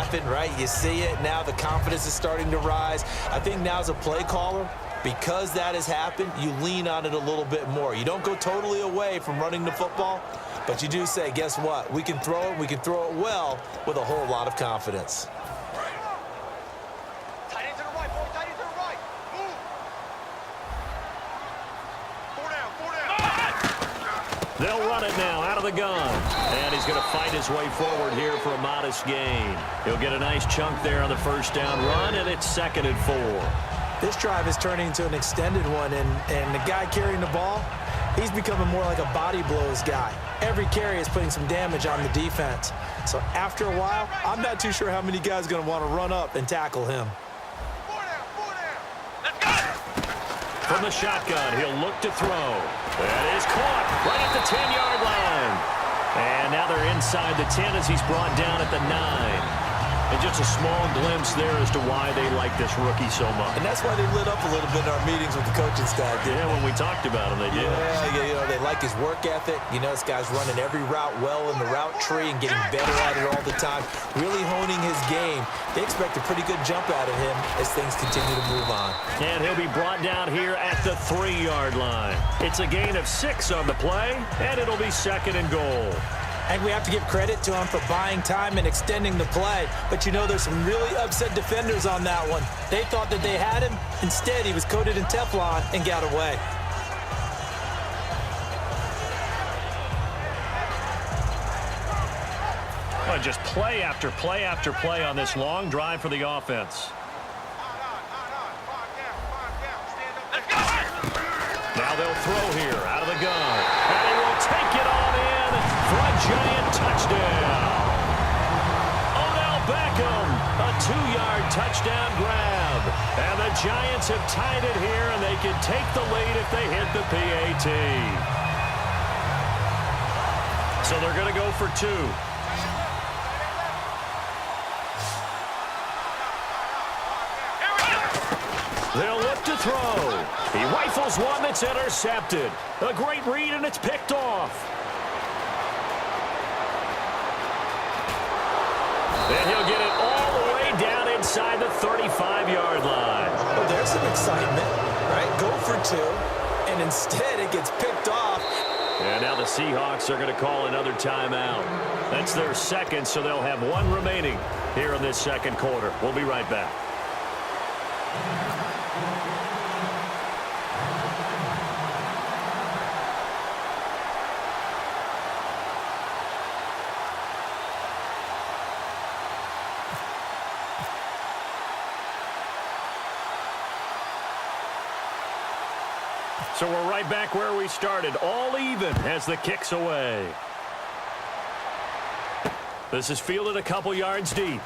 happen, right? You see it. Now the confidence is starting to rise. I think now as a play caller, because that has happened, you lean on it a little bit more. You don't go totally away from running the football, but you do say, guess what? We can throw it. We can throw it well with a whole lot of confidence. They'll run it now out of the gun. And he's going to fight his way forward here for a modest gain. He'll get a nice chunk there on the first down run, and it's 2nd and 4. This drive is turning into an extended one, and the guy carrying the ball, he's becoming more like a body blows guy. Every carry is putting some damage on the defense. So after a while, I'm not too sure how many guys are going to want to run up and tackle him. From the shotgun, he'll look to throw. That is caught right at the 10-yard line. And now they're inside the 10 as he's brought down at the 9. And just a small glimpse there as to why they like this rookie so much. And that's why they lit up a little bit in our meetings with the coaching staff. Yeah, when we talked about him, they did. Yeah, you know, they like his work ethic. You know, this guy's running every route well in the route tree and getting better at it all the time, really honing his game. They expect a pretty good jump out of him as things continue to move on. And he'll be brought down here at the 3-yard line. It's a gain of 6 on the play, and it'll be 2nd and goal. And we have to give credit to him for buying time and extending the play. But, you know, there's some really upset defenders on that one. They thought that they had him. Instead, he was coated in Teflon and got away. Well, just play after play after play on this long drive for the offense. Now they'll throw here out of the gun. And he will take it on in for a giant touchdown. Odell Beckham, a 2-yard touchdown grab. And the Giants have tied it here, and they can take the lead if they hit the PAT. So they're going to go for 2. They'll look to throw. He rifles one that's intercepted. A great read, and it's picked off. And he'll get it all the way down inside the 35-yard line. Well, there's some excitement, right? Go for 2, and instead it gets picked off. And now the Seahawks are going to call another timeout. That's their 2nd, so they'll have 1 remaining here in this 2nd quarter. We'll be right back. So we're right back where we started, all even as the kick's away. This is fielded a couple yards deep.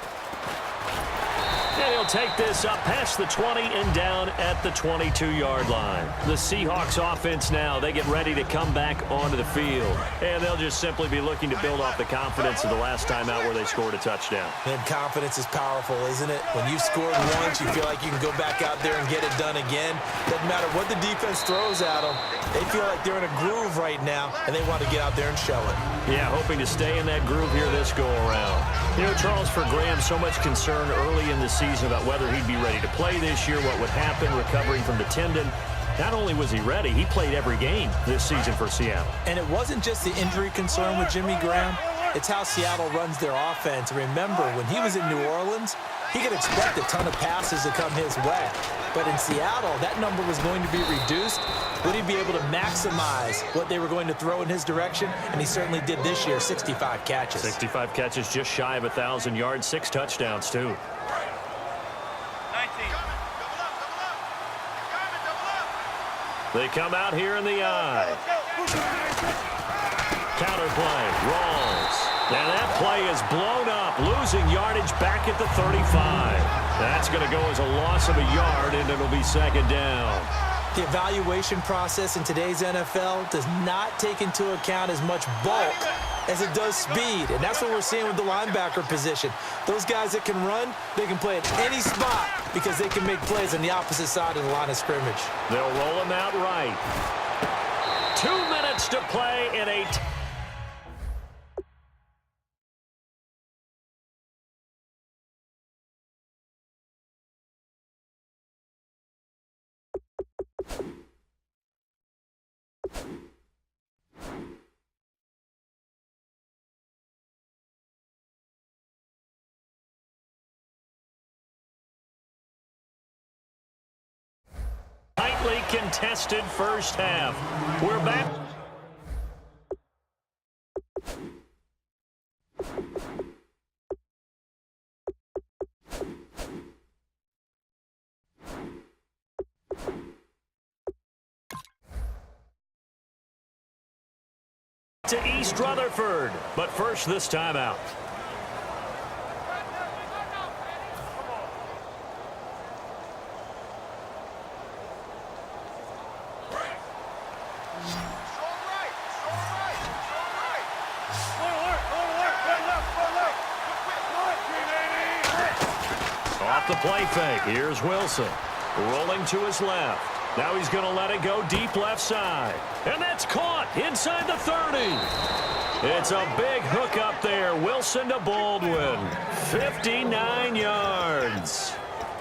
And he'll take this up past the 20 and down at the 22-yard line. The Seahawks offense now, they get ready to come back onto the field. And they'll just simply be looking to build off the confidence of the last time out where they scored a touchdown. And confidence is powerful, isn't it? When you've scored once, you feel like you can go back out there and get it done again. Doesn't matter what the defense throws at them. They feel like they're in a groove right now, and they want to get out there and show it. Yeah, hoping to stay in that groove here this go-around. You know, Charles, for Graham, so much concern early in the season about whether he'd be ready to play this year, what would happen recovering from the tendon. Not only was he ready, he played every game this season for Seattle. And it wasn't just the injury concern with Jimmy Graham. It's how Seattle runs their offense. Remember, when he was in New Orleans, he could expect a ton of passes to come his way. But in Seattle, that number was going to be reduced. Would he be able to maximize what they were going to throw in his direction? And he certainly did this year, 65 catches. 65 catches, just shy of 1,000 yards, 6 touchdowns, too. They come out here in the eye. Counter play, Rawls. And that play is blown up, losing yardage back at the 35. That's going to go as a loss of a yard, and it'll be 2nd down. The evaluation process in today's NFL does not take into account as much bulk as it does speed, and that's what we're seeing with the linebacker position. Those guys that can run, they can play at any spot because they can make plays on the opposite side of the line of scrimmage. They'll roll him out right. 2 minutes to play in a hotly contested first half. We're back. To East Rutherford, but first this timeout. Off the play fake, here's Wilson. Rolling to his left. Now he's going to let it go deep left side. And that's caught inside the 30. It's a big hook up there. Wilson to Baldwin. 59 yards.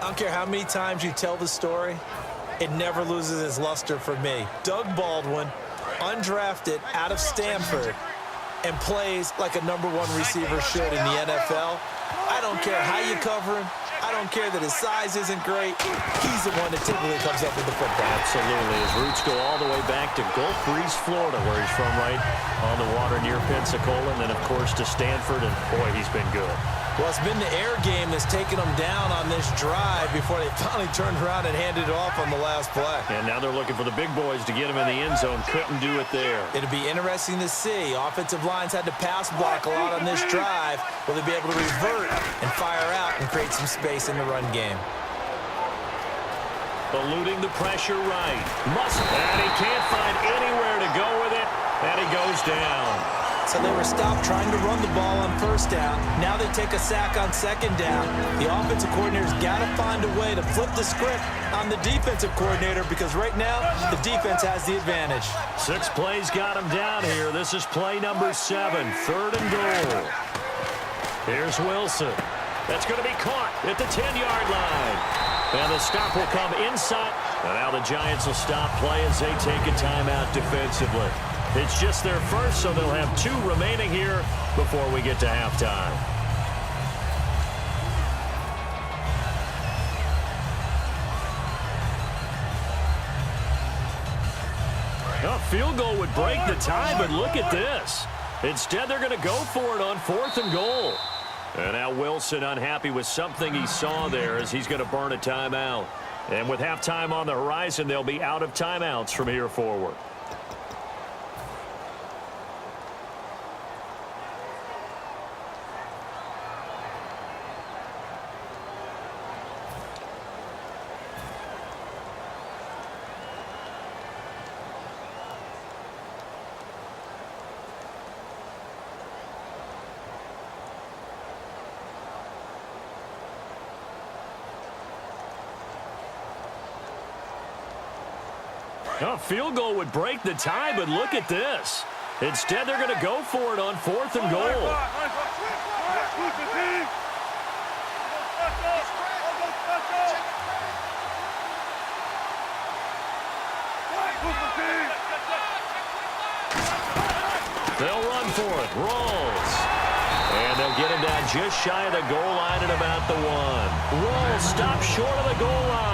I don't care how many times you tell the story, it never loses its luster for me. Doug Baldwin, undrafted out of Stanford, and plays like a #1 receiver should in the NFL. I don't care how you cover him. I don't care that his size isn't great. He's the one that typically comes up with the football. Absolutely. His roots go all the way back to Gulf Breeze, Florida, where he's from, right on the water near Pensacola. And then, of course, to Stanford. And, boy, he's been good. Well, it's been the air game that's taken them down on this drive before they finally turned around and handed it off on the last play. And now they're looking for the big boys to get him in the end zone. Couldn't do it there. It'll be interesting to see. Offensive lines had to pass block a lot on this drive. Will they be able to revert and fire out and create some space in the run game? Eluding the pressure right. And he can't find anywhere to go with it. And he goes down. So they were stopped trying to run the ball on first down. Now they take a sack on second down. The offensive coordinator's got to find a way to flip the script on the defensive coordinator because right now the defense has the advantage. 6 plays got him down here. This is play number 7, 3rd and goal. Here's Wilson. That's going to be caught at the 10-yard line. And the stop will come inside. And now the Giants will stop play as they take a timeout defensively. It's just their first, so they'll have 2 remaining here before we get to halftime. A field goal would break the tie, but look at this. Instead, they're going to go for it on 4th and goal. And now Wilson unhappy with something he saw there as he's going to burn a timeout. And with halftime on the horizon, they'll be out of timeouts from here forward. A field goal would break the tie, but look at this. Instead, they're going to go for it on 4th and goal. They'll run for it. Rawls. And they'll get him down just shy of the goal line at about the 1. Rawls stops short of the goal line.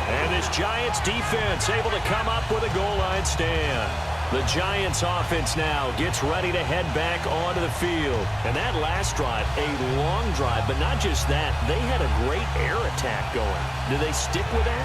And this Giants defense able to come up with a goal line stand. The Giants offense now gets ready to head back onto the field. And that last drive, a long drive, but not just that. They had a great air attack going. Do they stick with that?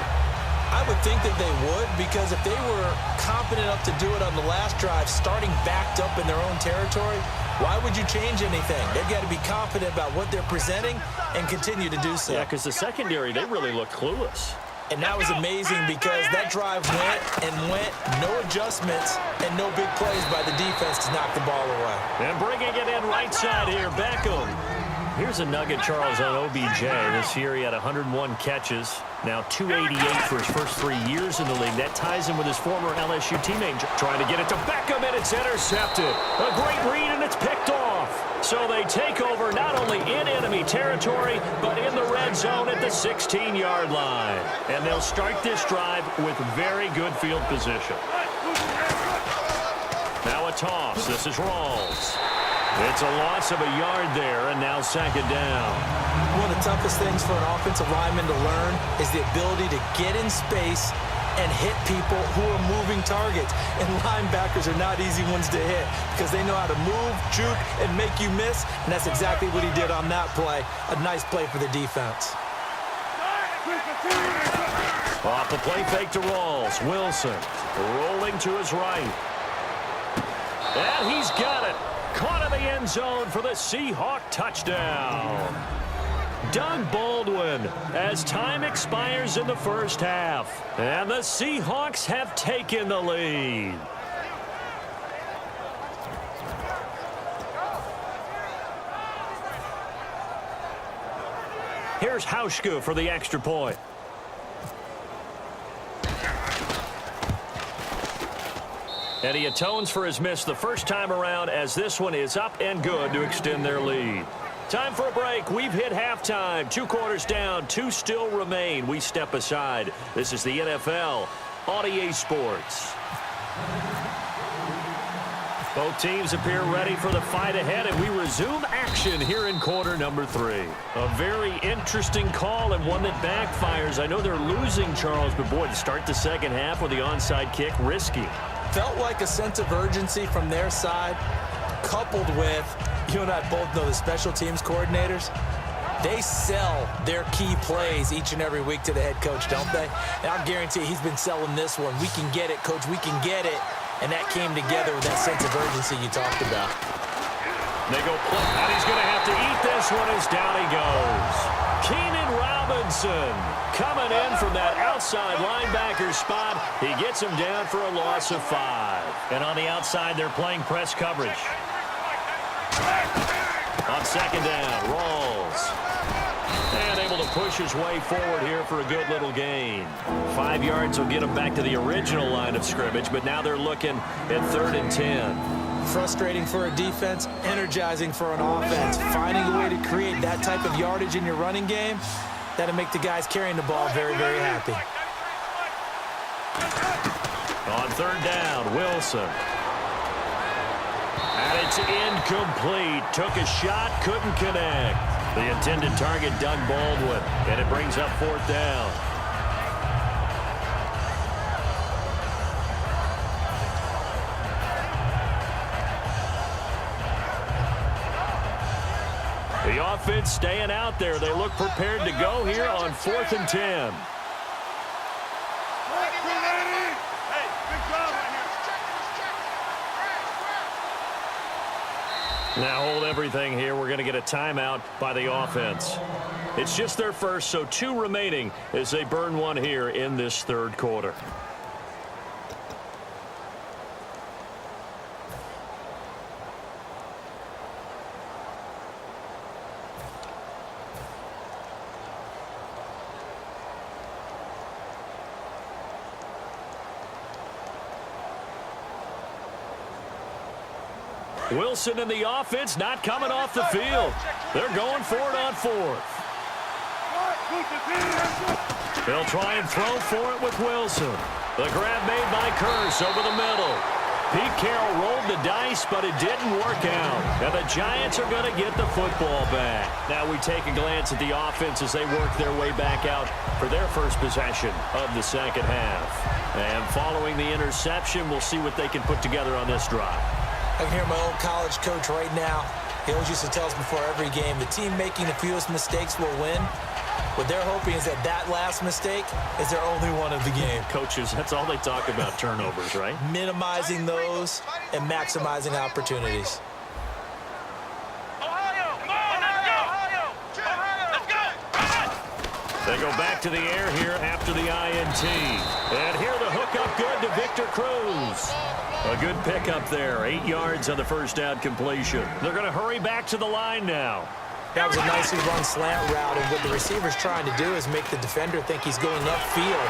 I would think that they would, because if they were confident enough to do it on the last drive, starting backed up in their own territory, why would you change anything? They've got to be confident about what they're presenting and continue to do so. Yeah, because the secondary, they really looked clueless. And that was amazing because that drive went and went, no adjustments, and no big plays by the defense to knock the ball away. And bringing it in right side here, Beckham. Here's a nugget, Charles, on OBJ. This year he had 101 catches, now 288 for his first 3 years in the league. That ties him with his former LSU teammate. Trying to get it to Beckham, and it's intercepted. A great read, and it's picked off. So they take over not only in enemy territory, but in the red zone at the 16-yard line. And they'll start this drive with very good field position. Now a toss. This is Rawls. It's a loss of a yard there, and now second down. One of the toughest things for an offensive lineman to learn is the ability to get in space and hit people who are moving targets. And linebackers are not easy ones to hit because they know how to move, juke, and make you miss. And that's exactly what he did on that play. A nice play for the defense. Off the play fake to Rawls. Wilson rolling to his right. And he's got it. Caught in the end zone for the Seahawk touchdown. Doug Baldwin as time expires in the first half. And the Seahawks have taken the lead. Here's Hauschka for the extra point. And he atones for his miss the first time around as this one is up and good to extend their lead. Time for a break. We've hit halftime. 2 quarters down. 2 still remain. We step aside. This is the NFL on EA Sports. Both teams appear ready for the fight ahead, and we resume action here in quarter number 3. A very interesting call and one that backfires. I know they're losing, Charles, but boy, to start the second half with the onside kick, risky. Felt like a sense of urgency from their side, coupled with, you and I both know the special teams coordinators, they sell their key plays each and every week to the head coach, don't they? And I'll guarantee he's been selling this one. We can get it, coach, we can get it. And that came together with that sense of urgency you talked about. They go play, and he's going to have to eat this one as down he goes. Keenan Robinson coming in from that outside linebacker spot. He gets him down for a loss of 5. And on the outside, they're playing press coverage. On second down, Rawls. And able to push his way forward here for a good little gain. 5 yards will get him back to the original line of scrimmage, but now they're looking at 3rd and 10. Frustrating for a defense, energizing for an offense. Finding a way to create that type of yardage in your running game, that'll make the guys carrying the ball very, very happy. On 3rd down, Wilson. And it's incomplete. Took a shot, couldn't connect. The intended target, Doug Baldwin, and it brings up 4th down. The offense staying out there. They look prepared to go here on 4th and 10. Now hold everything here. We're going to get a timeout by the offense. It's just their first, so 2 remaining as they burn one here in this 3rd quarter. Wilson and the offense not coming off the field. They're going for it on 4th. They'll try and throw for it with Wilson. The grab made by Curse over the middle. Pete Carroll rolled the dice, but it didn't work out. And the Giants are going to get the football back. Now we take a glance at the offense as they work their way back out for their first possession of the second half. And following the interception, we'll see what they can put together on this drive. I can hear my old college coach right now. He always used to tell us before every game, the team making the fewest mistakes will win. What they're hoping is that that last mistake is their only one of the game. Coaches, that's all they talk about, turnovers, right? Minimizing those and maximizing opportunities. They go back to the air here after the INT. And here the hook up good to Victor Cruz. A good pickup there. 8 yards on the first down completion. They're going to hurry back to the line now. That was a nicely run slant route, and what the receiver's trying to do is make the defender think he's going upfield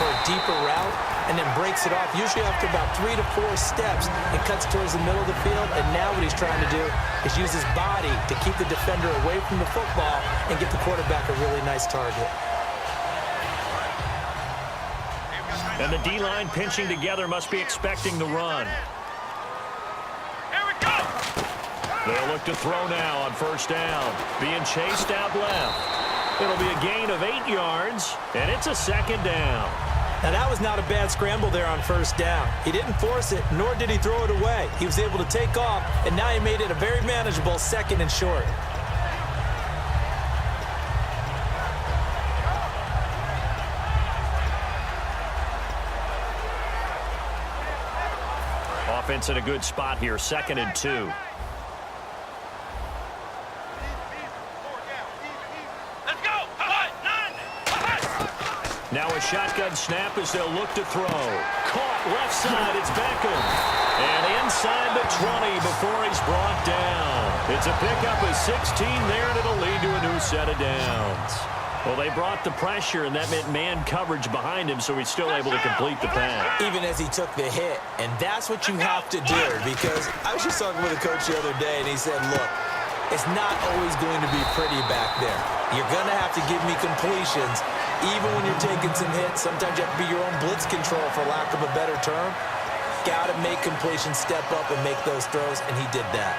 for a deeper route and then breaks it off, usually after about 3 to 4 steps, and cuts towards the middle of the field. And now what he's trying to do is use his body to keep the defender away from the football and get the quarterback a really nice target. And the D-line pinching together must be expecting the run. They'll look to throw now on first down. Being chased out left. It'll be a gain of 8 yards, and it's a second down. Now, that was not a bad scramble there on first down. He didn't force it, nor did he throw it away. He was able to take off, and now he made it a very manageable 2nd and short. Offense in a good spot here, 2nd and 2. Now a shotgun snap as they'll look to throw. Caught left side, it's Beckham. And inside the 20 before he's brought down. It's a pickup of 16 there, and it'll lead to a new set of downs. Well, they brought the pressure, and that meant man coverage behind him, so he's still able to complete the pass. Even as he took the hit, and that's what you have to do, because I was just talking with a coach the other day, and he said, look, it's not always going to be pretty back there. You're going to have to give me completions. Even when you're taking some hits, sometimes you have to be your own blitz control, for lack of a better term. Got to make completions, step up, and make those throws, and he did that.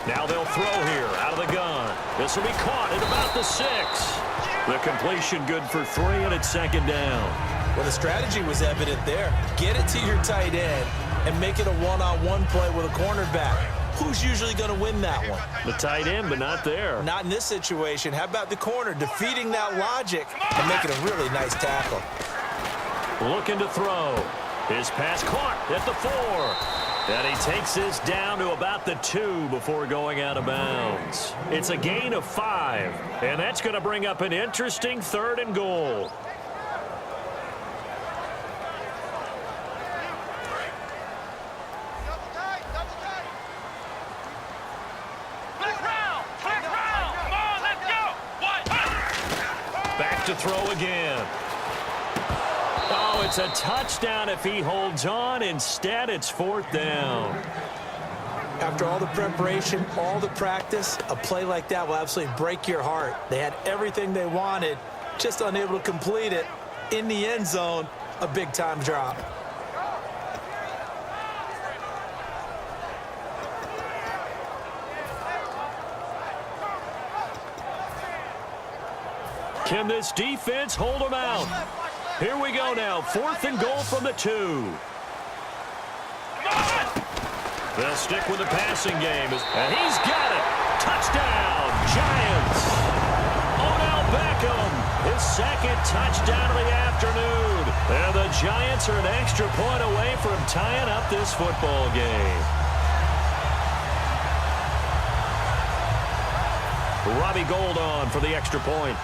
Now they'll throw here out of the gun. This will be caught at about the 6. The completion good for 3, and it's 2nd down. Well, the strategy was evident there. Get it to your tight end and make it a one-on-one play with a cornerback. Who's usually going to win that one? The tight end, but not there. Not in this situation. How about the corner defeating that logic and making a really nice tackle? Looking to throw. His pass caught at the 4. And he takes this down to about the 2 before going out of bounds. It's a gain of 5, and that's going to bring up an interesting 3rd and goal. Back to throw again. Oh, it's a touchdown if he holds on. Instead, it's 4th down. After all the preparation, all the practice, a play like that will absolutely break your heart. They had everything they wanted, just unable to complete it. In the end zone, a big-time drop. Can this defense hold them out? Here we go now. 4th and goal from the 2. They'll stick with the passing game. And he's got it. Touchdown, Giants. Odell Beckham, his 2nd touchdown of the afternoon. And the Giants are an extra point away from tying up this football game. Robbie Gould on for the extra point.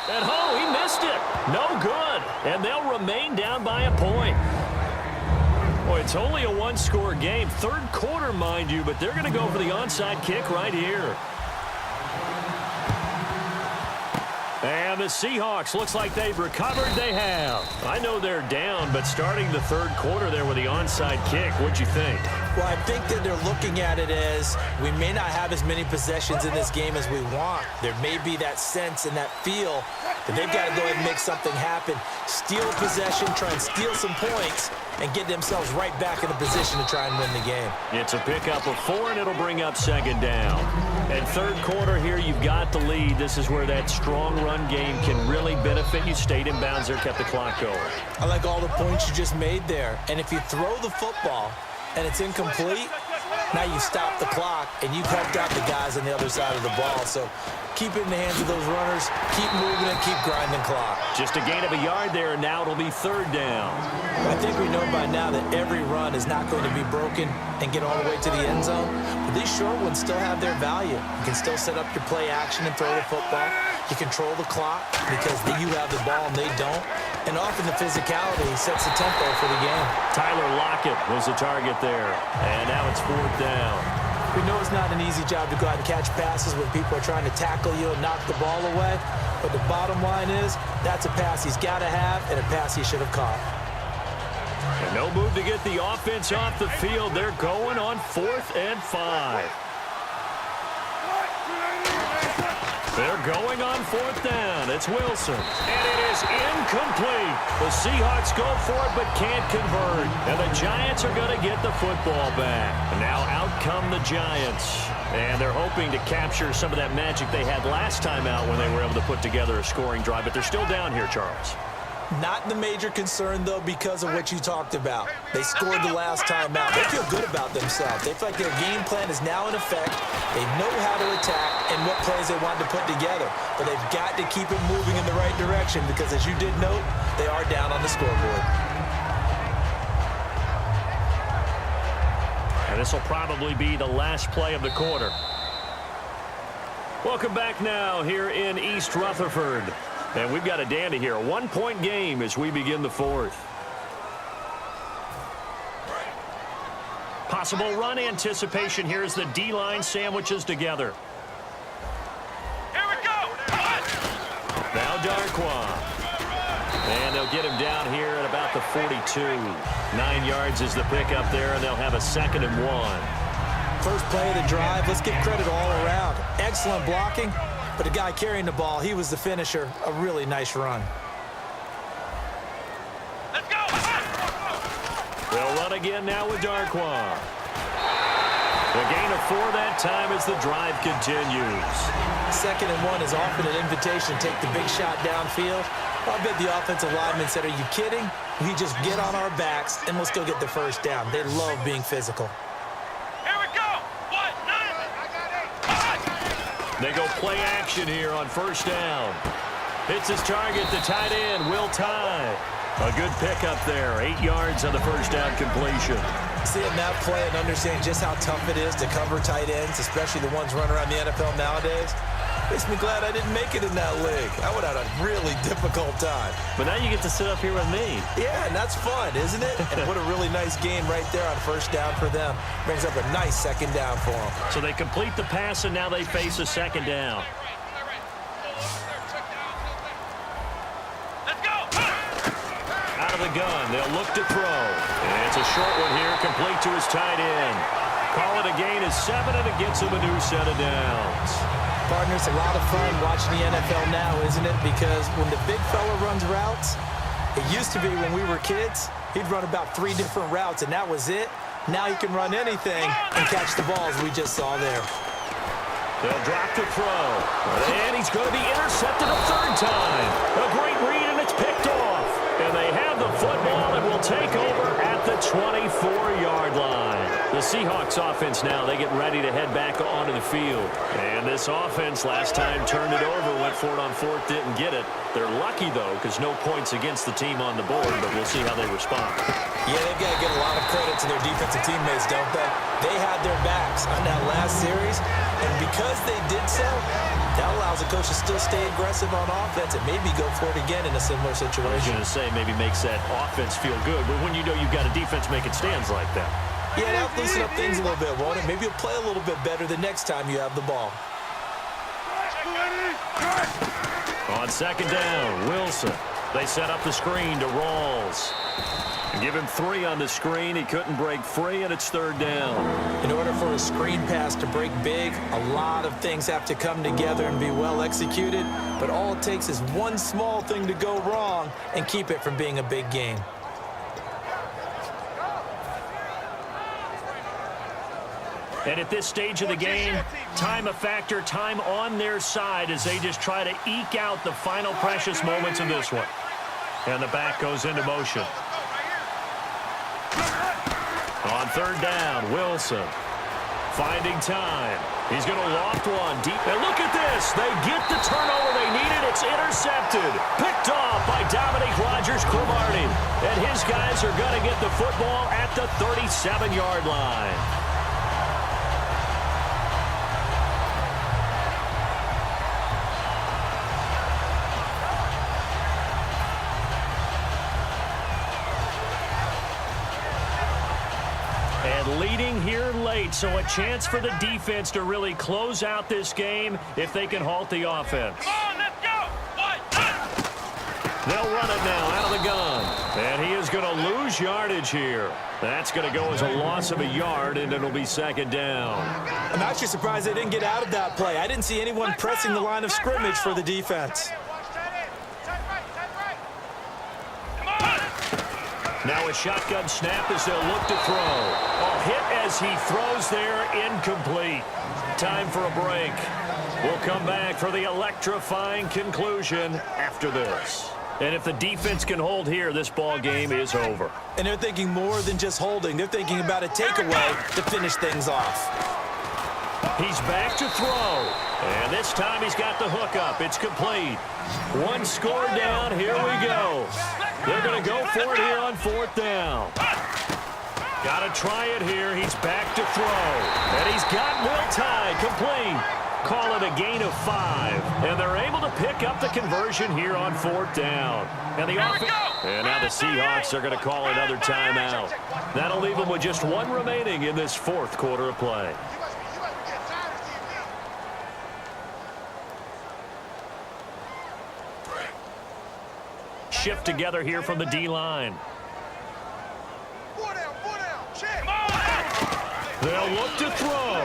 And oh, he missed it. No good. And they'll remain down by a point. Boy, it's only a 1-score game. 3rd quarter, mind you, but they're going to go for the onside kick right here. And the Seahawks, looks like they've recovered. They have. I know they're down, but starting the 3rd quarter there with the onside kick, what'd you think? Well, I think that they're looking at it as we may not have as many possessions in this game as we want. There may be that sense and that feel that they've got to go ahead and make something happen. Steal possession, try and steal some points, and get themselves right back in a position to try and win the game. It's a pickup of 4, and it'll bring up 2nd down. And 3rd quarter here, you've got the lead. This is where that strong run game can really benefit you. Stayed in bounds there, kept the clock going. I like all the points you just made there. And if you throw the football and it's incomplete, now you stop the clock and you've helped out the guys on the other side of the ball. So keep it in the hands of those runners, keep moving it, keep grinding clock. Just a gain of a yard there, and now it'll be 3rd down. I think we know by now that every run is not going to be broken and get all the way to the end zone. But these short ones still have their value. You can still set up your play action and throw the football. You control the clock because you have the ball and they don't. And often the physicality sets the tempo for the game. Tyler Lockett was the target there. And now it's 4th down. We know it's not an easy job to go out and catch passes when people are trying to tackle you and knock the ball away. But the bottom line is that's a pass he's got to have and a pass he should have caught. And no move to get the offense off the field. They're going on 4th and 5. They're going on 4th down. It's Wilson. And it is incomplete. The Seahawks go for it but can't convert. And the Giants are going to get the football back. And now out come the Giants. And they're hoping to capture some of that magic they had last time out when they were able to put together a scoring drive. But they're still down here, Charles. Not the major concern, though, because of what you talked about. They scored the last time out. They feel good about themselves. They feel like their game plan is now in effect. They know how to attack and what plays they want to put together. But they've got to keep it moving in the right direction because, as you did note, they are down on the scoreboard. And this will probably be the last play of the quarter. Welcome back now here in East Rutherford. And we've got a dandy here. A 1-point game as we begin the 4th. Possible run anticipation here as the D-line sandwiches together. Here we go. Now Darquan. And they'll get him down here at about the 42. 9 yards is the pickup there, and they'll have a 2nd and 1. First play of the drive, let's give credit all around. Excellent blocking. But the guy carrying the ball, he was the finisher. A really nice run. Let's go. They'll run again now with Darquan. The gain of 4 that time as the drive continues. 2nd and 1 is often an invitation to take the big shot downfield. I bet the offensive lineman said, are you kidding? We just get on our backs and let's go get the first down. They love being physical. They go play action here on 1st down. Hits his target, the tight end, Will Tye. A good pickup there, 8 yards on the 1st down completion. Seeing that play and understanding just how tough it is to cover tight ends, especially the ones running around the NFL nowadays, makes me glad I didn't make it in that league. I would have had a really difficult time. But now you get to sit up here with me. Yeah, and that's fun, isn't it? And what a really nice game right there on 1st down for them. Brings up a nice 2nd down for them. So they complete the pass, and now they face a 2nd down. Let's go. Out of the gun, they'll look to throw. And it's a short one here, complete to his tight end. Call it a gain of 7, and it gets him a new set of downs. Partner, it's a lot of fun watching the NFL now, isn't it? Because when the big fella runs routes, it used to be when we were kids, he'd run about 3 different routes, and that was it. Now he can run anything and catch the balls we just saw there. They'll drop to throw. And he's going to be intercepted a 3rd time. A great read, and it's picked off. And they have the football and will take over at the 24-yard line. The Seahawks offense now, they get ready to head back onto the field. And this offense last time turned it over, went for it on 4th, didn't get it. They're lucky, though, because no points against the team on the board, but we'll see how they respond. Yeah, they've got to give a lot of credit to their defensive teammates, don't they? They had their backs on that last series, and because they did so, that allows the coach to still stay aggressive on offense and maybe go for it again in a similar situation. I was going to say maybe makes that offense feel good, but when you know you've got a defense making stands like that. Yeah, that'll loosen up things a little bit, won't it? Maybe you'll play a little bit better the next time you have the ball. On 2nd down, Wilson. They set up the screen to Rawls. Give him 3 on the screen. He couldn't break free, and it's 3rd down. In order for a screen pass to break big, a lot of things have to come together and be well executed, but all it takes is one small thing to go wrong and keep it from being a big game. And at this stage of the game, time a factor, time on their side as they just try to eke out the final precious moments of this one. And the back goes into motion. On 3rd down, Wilson finding time. He's going to loft one deep. And look at this. They get the turnover they needed. It's intercepted. Picked off by Dominique Rodgers-Cromartie. And his guys are going to get the football at the 37-yard line. And leading here late, so a chance for the defense to really close out this game if they can halt the offense. Come on, let's go. 1, 2. They'll run it now out of the gun. And he is going to lose lose yardage here. That's going to go as a loss of a yard, and it'll be second down. I'm actually surprised they didn't get out of that play. I didn't see anyone pressing the line of scrimmage for the defense. Now a shotgun snap as they'll look to throw. A hit as he throws there, incomplete. Time for a break. We'll come back for the electrifying conclusion after this. And if the defense can hold here, this ball game is over. And they're thinking more than just holding. They're thinking about a takeaway to finish things off. He's back to throw. And this time he's got the hook up. It's complete. One score down. Here we go. They're going to go for it here on fourth down. Got to try it here. He's back to throw. And he's got Will Tye complete. Call it a gain of 5. And they're able to pick up the conversion here on fourth down. And the offense. And now the Seahawks are going to call another timeout. That'll leave them with just one remaining in this fourth quarter of play. Shift together here from the D-line. They'll look to throw.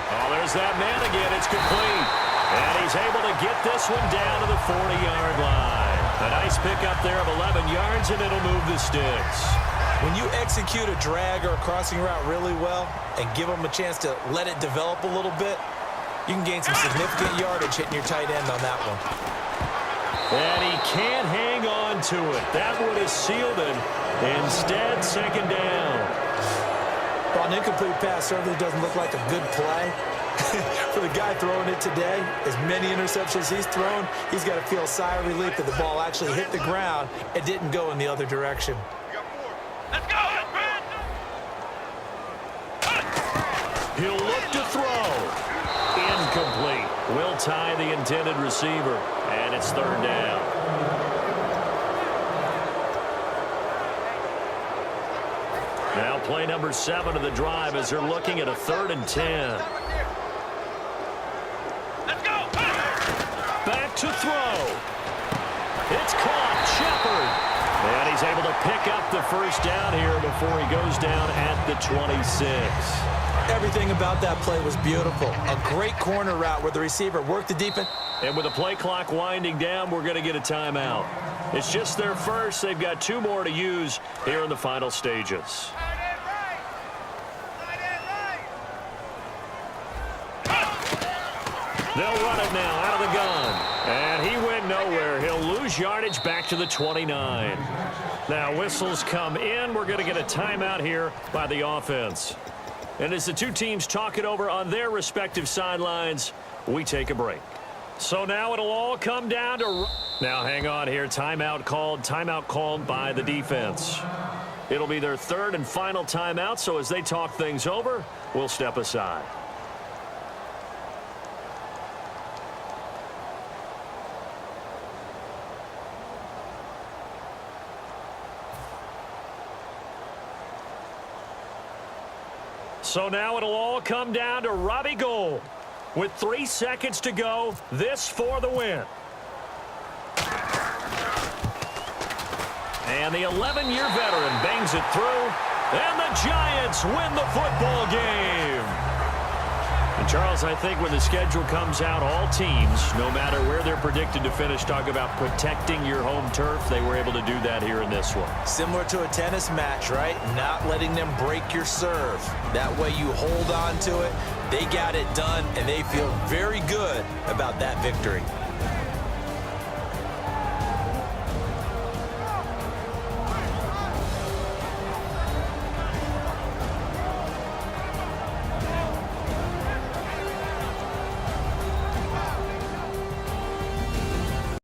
Oh, there's that man again. It's complete. And he's able to get this one down to the 40-yard line. A nice pickup there of 11 yards, and it'll move the sticks. When you execute a drag or a crossing route really well and give them a chance to let it develop a little bit, you can gain some significant yardage hitting your tight end on that one. And he can't hang on to it. That one is sealed it. Instead, second down. Well, an incomplete pass certainly doesn't look like a good play. For the guy throwing it today, as many interceptions he's thrown, he's got to feel a sigh of relief that the ball actually hit the ground and didn't go in the other direction. Let's go! He'll look to throw. Incomplete. Will Tye the intended receiver. And it's third down. Now play number 7 of the drive as they're looking at a 3rd and 10. Let's go! Back to throw. It's caught. Shepard. And he's able to pick up the first down here before he goes down at the 26. Everything about that play was beautiful. A great corner route where the receiver worked the defense. And with the play clock winding down, we're going to get a timeout. It's just their first. They've got 2 more to use here in the final stages. They'll run it now out of the gun. And he went nowhere. He'll lose yardage back to the 29. Now whistles come in. We're going to get a timeout here by the offense. And as the two teams talk it over on their respective sidelines, we take a break. So now it'll all come down to... Now hang on here. Timeout called by the defense. It'll be their 3rd and final timeout, so as they talk things over, we'll step aside. So now it'll all come down to Robbie Gould. With 3 seconds to go, this for the win. And the 11-year veteran bangs it through, and the Giants win the football game. And Charles, I think when the schedule comes out, all teams, no matter where they're predicted to finish, talk about protecting your home turf. They were able to do that here in this one. Similar to a tennis match, right? Not letting them break your serve. That way you hold on to it. They got it done, and they feel very good about that victory.